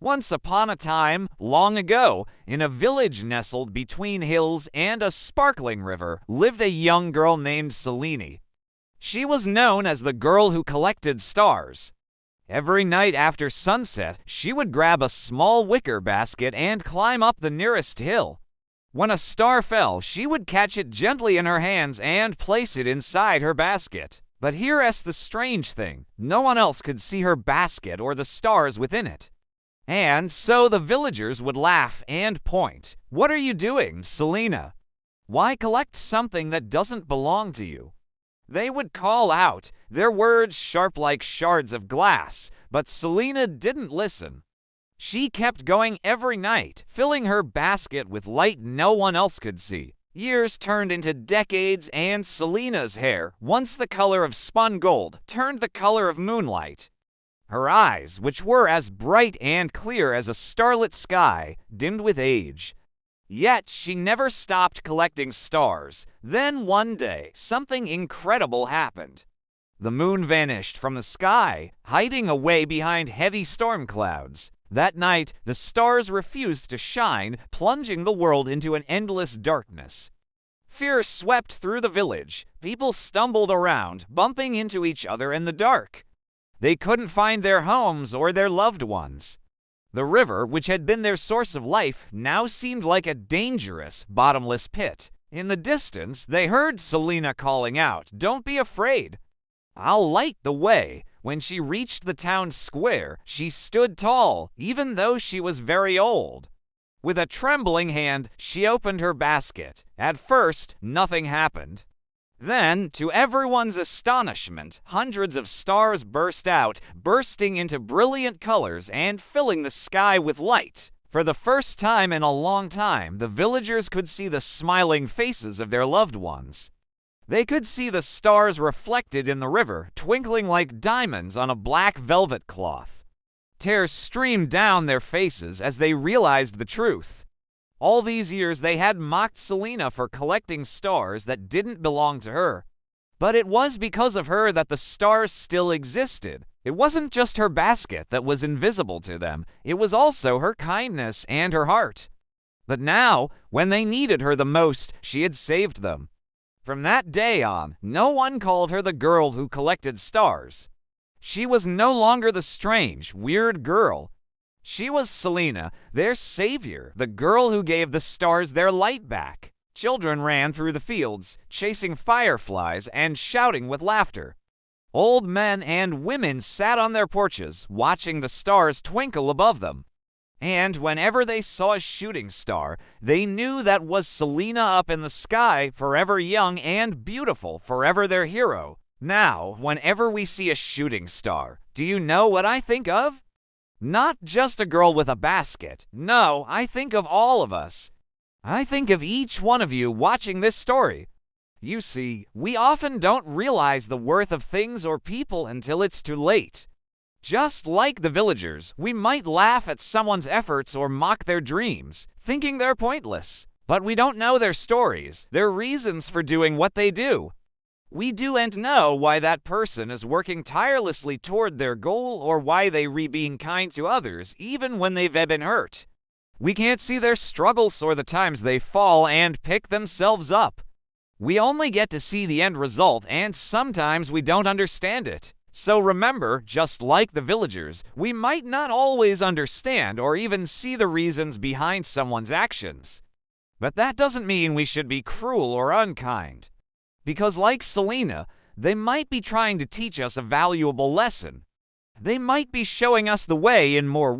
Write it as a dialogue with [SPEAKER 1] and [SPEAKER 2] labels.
[SPEAKER 1] Once upon a time, long ago, in a village nestled between hills and a sparkling river, lived a young girl named Selene. She was known as the girl who collected stars. Every night after sunset, she would grab a small wicker basket and climb up the nearest hill. When a star fell, she would catch it gently in her hands and place it inside her basket. But here's the strange thing: no one else could see her basket or the stars within it. And so the villagers would laugh and point. "What are you doing, Selena? Why collect something that doesn't belong to you?" They would call out, their words sharp like shards of glass, but Selena didn't listen. She kept going every night, filling her basket with light no one else could see. Years turned into decades, and Selena's hair, once the color of spun gold, turned the color of moonlight. Her eyes, which were as bright and clear as a starlit sky, dimmed with age. Yet she never stopped collecting stars. Then one day, something incredible happened. The moon vanished from the sky, hiding away behind heavy storm clouds. That night, the stars refused to shine, plunging the world into an endless darkness. Fear swept through the village. People stumbled around, bumping into each other in the dark. They couldn't find their homes or their loved ones. The river, which had been their source of life, now seemed like a dangerous, bottomless pit. In the distance, they heard Selena calling out, "Don't be afraid. I'll light the way." When she reached the town square, she stood tall, even though she was very old. With a trembling hand, she opened her basket. At first, nothing happened. Then, to everyone's astonishment, hundreds of stars burst out, bursting into brilliant colors and filling the sky with light. For the first time in a long time, the villagers could see the smiling faces of their loved ones. They could see the stars reflected in the river, twinkling like diamonds on a black velvet cloth. Tears streamed down their faces as they realized the truth. All these years they had mocked Selena for collecting stars that didn't belong to her. But it was because of her that the stars still existed. It wasn't just her basket that was invisible to them, it was also her kindness and her heart. But now, when they needed her the most, she had saved them. From that day on, no one called her the girl who collected stars. She was no longer the strange, weird girl. She was Selena, their savior, the girl who gave the stars their light back. Children ran through the fields, chasing fireflies and shouting with laughter. Old men and women sat on their porches, watching the stars twinkle above them. And whenever they saw a shooting star, they knew that was Selena up in the sky, forever young and beautiful, forever their hero. Now, whenever we see a shooting star, do you know what I think of? Not just a girl with a basket. No, I think of all of us. I think of each one of you watching this story. You see, we often don't realize the worth of things or people until it's too late. Just like the villagers, we might laugh at someone's efforts or mock their dreams, thinking they're pointless. But we don't know their stories, their reasons for doing what they do. We don't know why that person is working tirelessly toward their goal or why they're being kind to others, even when they've been hurt. We can't see their struggles or the times they fall and pick themselves up. We only get to see the end result, and sometimes we don't understand it. So remember, just like the villagers, we might not always understand or even see the reasons behind someone's actions. But that doesn't mean we should be cruel or unkind. Because like Selena, they might be trying to teach us a valuable lesson. They might be showing us the way in more